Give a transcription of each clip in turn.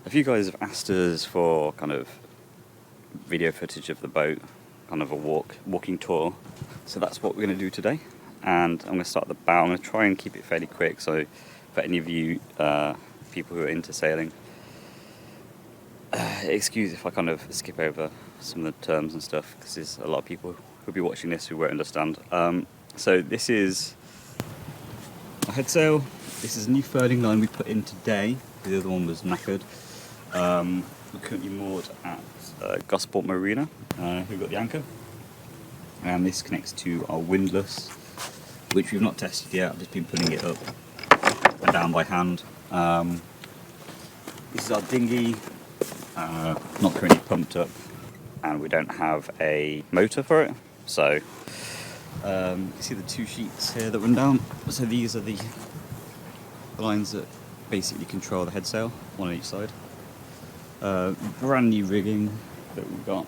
A few guys have asked us for kind of video footage of the boat, kind of a walking tour. So that's what we're going to do today. And I'm going to start at the bow. I'm going to try and keep it fairly quick. So for any of you people who are into sailing, excuse if I kind of skip over some of the terms and stuff, because there's a lot of people who'll be watching this who won't understand. So this is a head sail. This is a new furling line we put in today. The other one was knackered. We're currently moored at Gosport Marina. We've got the anchor, and this connects to our windlass, which we've not tested yet. I've just been putting it up and down by hand. This is our dinghy, not currently pumped up, and we don't have a motor for it. So you see the two sheets here that run down. So these are the lines that basically control the head sail, one on each side. Brand new rigging that we got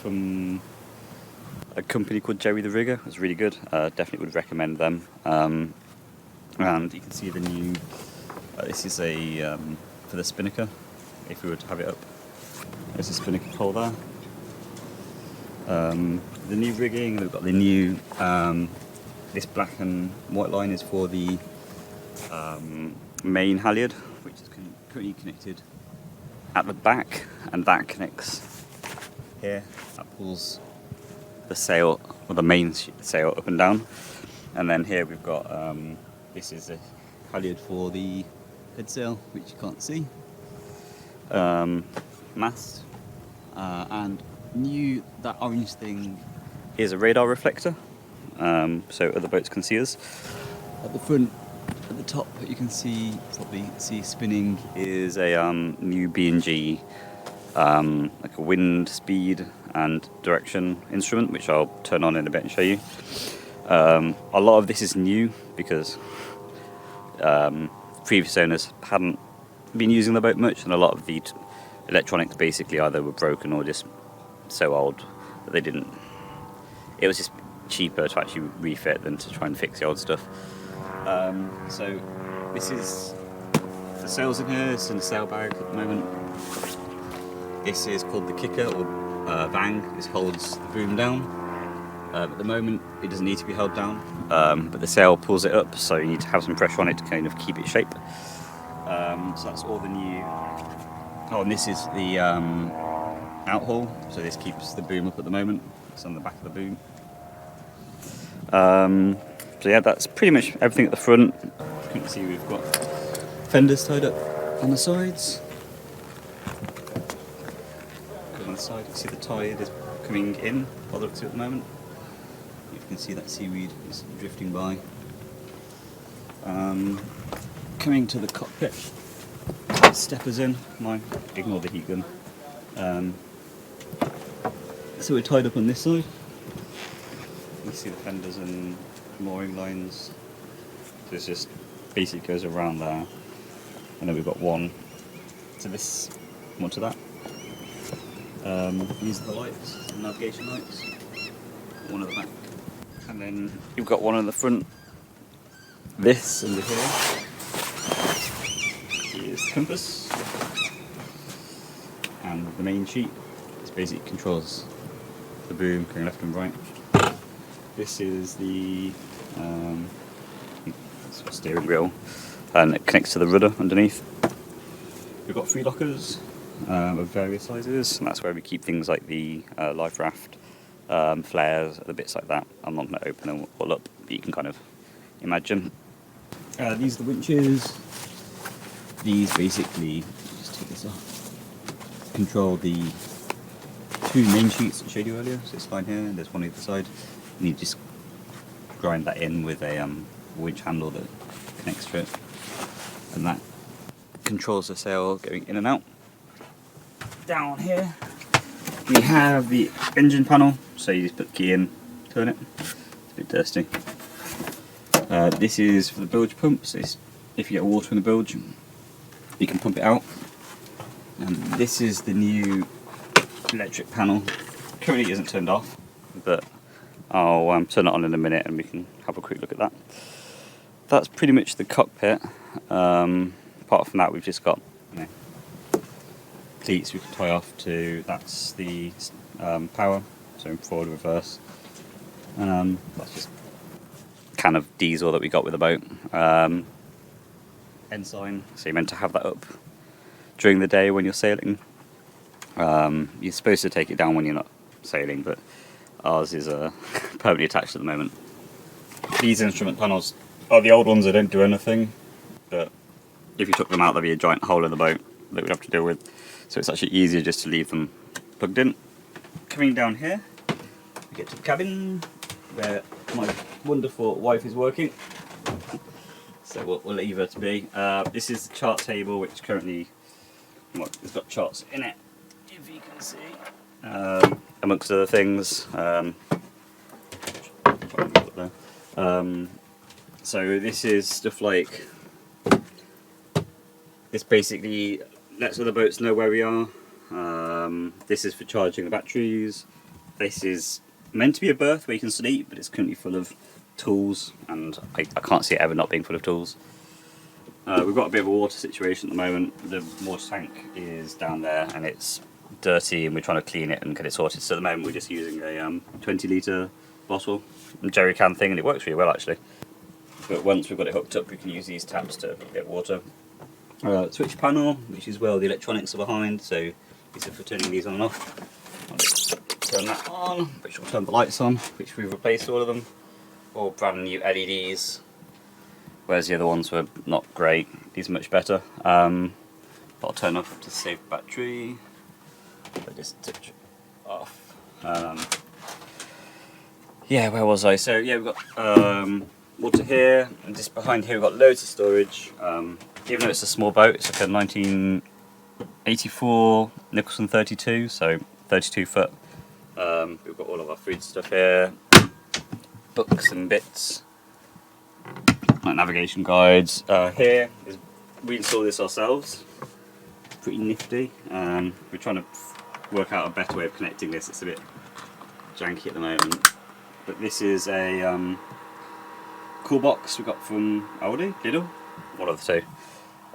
from a company called Jerry the Rigger. It's really good. Definitely would recommend them. And you can see the new. This is a for the spinnaker. If we were to have it up, there's a spinnaker pole there. The new rigging. We've got the new. This black and white line is for the main halyard, which is currently connected at the back, and that connects here. That pulls the sail, or the main sail, up and down. And then here we've got this is a halyard for the head sail, which you can't see. Mast, and new, that orange thing is a radar reflector, so other boats can see us. At the front, at the top, you can probably see spinning is a new B&G like a wind speed and direction instrument, which I'll turn on in a bit and show you. A lot of this is new because previous owners hadn't been using the boat much, and a lot of the electronics basically either were broken or just so old that they didn't. It was just cheaper to actually refit than to try and fix the old stuff. So this is the sails in here. It's in a sail bag at the moment. This is called the kicker, or vang. This holds the boom down. At the moment it doesn't need to be held down, but the sail pulls it up, so you need to have some pressure on it to kind of keep it shape. So that's all the new. Oh, and this is the outhaul, so this keeps the boom up at the moment. It's on the back of the boom. So yeah, that's pretty much everything at the front. You can see we've got fenders tied up on the sides. On the side, you can see the tide is coming in by the looks of it at the moment. You can see that seaweed is drifting by. Coming to the cockpit, steppers in. Ignore the heat gun. So we're tied up on this side. You can see the fenders and mooring lines. So it's just basically goes around there, and then we've got one to this, one to that. These are the lights, the navigation lights. One at the back, and then you've got one on the front. This under here is the compass, and the main sheet. This basically controls the boom going left and right. This is the steering wheel, and it connects to the rudder underneath. We've got 3 lockers of various sizes, and that's where we keep things like the life raft, flares, the bits like that. I'm not going to open them all up, but you can kind of imagine. These are the winches. These basically, just take this off, control the 2 main sheets I showed you earlier. So this line here, and there's one either side. And you just grind that in with a winch handle that connects to it, and that controls the sail going in and out. Down here we have the engine panel, so you just put the key in, turn it. It's a bit thirsty. This is for the bilge pump, so if you get water in the bilge, you can pump it out. And this is the new electric panel. Currently it isn't turned off, but I'll turn it on in a minute and we can have a quick look at that. That's pretty much the cockpit. Apart from that, we've just got cleats we can tie off to. That's the power, so forward, reverse. That's just can of diesel that we got with the boat. Ensign, so you're meant to have that up during the day when you're sailing. You're supposed to take it down when you're not sailing, but ours is permanently attached at the moment. These instrument panels are the old ones that don't do anything, but if you took them out there'd be a giant hole in the boat that we'd have to deal with, so it's actually easier just to leave them plugged in. Coming down here we get to the cabin where my wonderful wife is working, so we'll leave her to be. This is the chart table, which currently it's got charts in it, if you can see, amongst other things. So this is stuff like, this basically lets other boats know where we are. This is for charging the batteries. This is meant to be a berth where you can sleep, but it's currently full of tools, and I can't see it ever not being full of tools. We've got a bit of a water situation at the moment. The water tank is down there and it's dirty, and we're trying to clean it and get it sorted. So at the moment we're just using a 20 litre bottle, jerry can thing, and it works really well actually. But once we've got it hooked up, we can use these taps to get water. Switch panel, which is where the electronics are behind, so these are for turning these on and off. I'll just turn that on, which will turn the lights on, which we've replaced all of them. All brand new LEDs, whereas the other ones were not great. These are much better. But I'll turn off to save battery. I'll just touch it off. Yeah, where was I? So yeah, we've got water here, and just behind here we've got loads of storage. Even though it's a small boat, it's like a 1984 Nicholson 32, so 32 foot. We've got all of our food stuff here, books and bits, like navigation guides. Here is, we installed this ourselves. Pretty nifty. We're trying to work out a better way of connecting this. It's a bit janky at the moment. But this is a cool box we got from Aldi, Lidl, one of the two.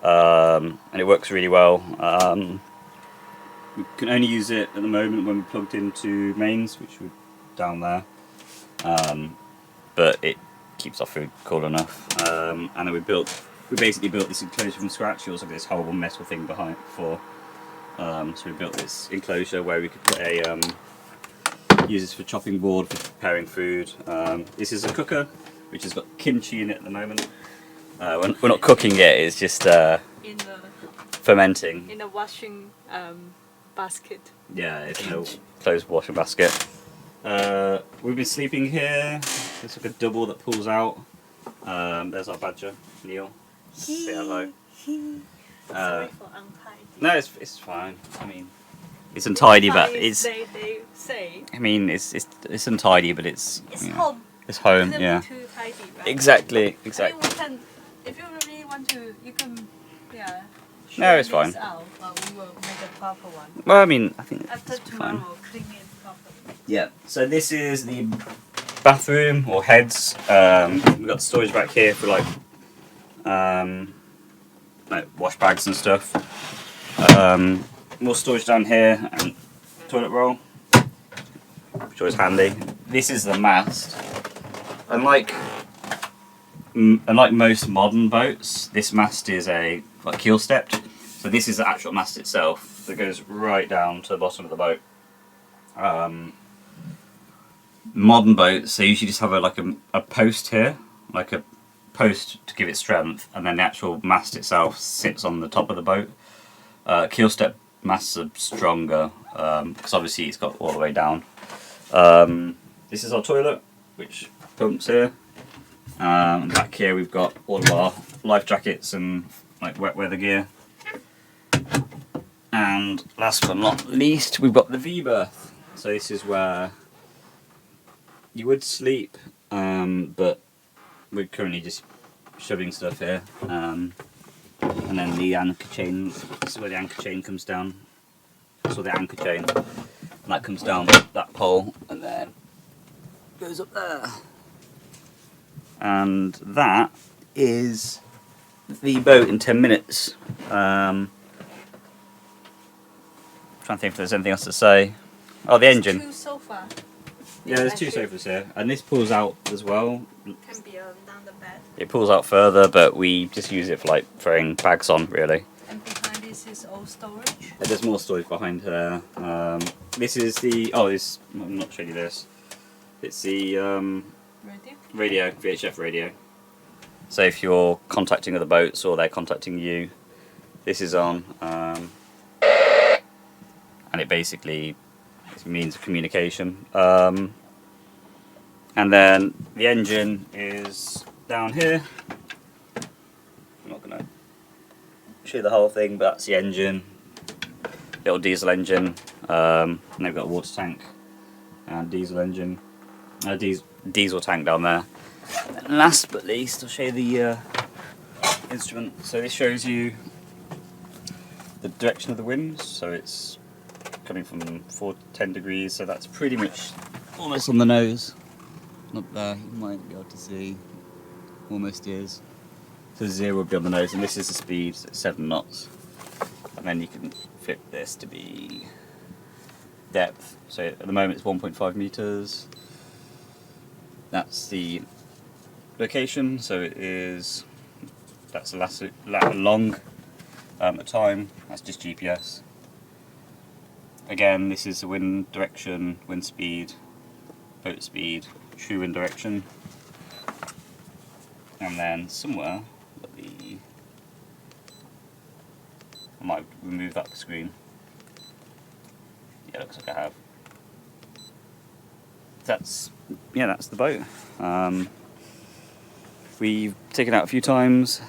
And it works really well. We can only use it at the moment when we're plugged into mains, which are down there. But it keeps our food cool enough. And then we basically built this enclosure from scratch. It was like this horrible metal thing behind before. So we built this enclosure where we could put a use this for chopping board, for preparing food. This is a cooker, which has got kimchi in it at the moment. We're not cooking yet, it's just fermenting. In a washing basket. Yeah, it's in a closed washing basket. We've been sleeping here. There's like a double that pulls out. There's our badger, Neil. Say hello. Sorry for untidy. No, it's fine. I mean, it's untidy, but it's. They say. I mean, it's untidy, but it's. It's you know, home. It's home, It yeah. be too tidy, right? Exactly. I mean, we can, if you really want to, you can, yeah. No, it's fine. Out, but we will make a proper one. Well, I mean, I think After it's tomorrow, fine. we'll clean it properly. Yeah. So this is the bathroom or heads. We've got storage back here for like wash bags and stuff. More storage down here and toilet roll, which is handy. This is the mast. Unlike most modern boats, this mast is like keel stepped. So this is the actual mast itself that goes right down to the bottom of the boat. Modern boats, they usually just have a post here, like a post to give it strength, and then the actual mast itself sits on the top of the boat. Keel step masts are stronger because obviously it's got all the way down. This is our toilet, which pumps here. And back here we've got all of our life jackets and like wet weather gear. And last but not least, we've got the V-berth. So this is where you would sleep, but we're currently just shoving stuff here. And then the anchor chain, this is where the anchor chain comes down. So the anchor chain, and that comes down that pole and then goes up there. And that is the boat in 10 minutes. trying to think if there's anything else to say. Oh, the engine. Two sofa. Yeah, there's two sofas here, and this pulls out as well. Can be down the bed. It pulls out further, but we just use it for like throwing bags on, really. And behind this is all storage. And there's more storage behind here. This is the I'm not showing you this. It's the radio, VHF radio. So if you're contacting other boats or they're contacting you, this is on, and it basically means communication. And then the engine is down here. I'm not going to show you the whole thing, but that's the engine. Little diesel engine. And they've got a water tank and diesel engine. Diesel tank down there. And last but least, I'll show you the instrument. So this shows you the direction of the wind. So it's coming from 4 to 10 degrees. So that's pretty much almost on the nose. Not there, you might be able to see. Almost is. So 0 would be on the nose, and this is the speed, so it's 7 knots. And then you can flip this to be depth. So at the moment it's 1.5 meters. That's the location, so it is, that's the long at time, that's just GPS. Again, this is the wind direction, wind speed, boat speed, true wind direction. And then somewhere, I might remove that screen. Yeah, looks like I have. That's the boat. We've taken it out a few times,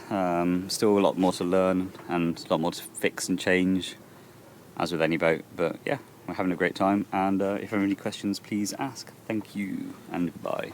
still a lot more to learn and a lot more to fix and change, as with any boat, but yeah, we're having a great time, and if you have any questions, please ask. Thank you, and goodbye.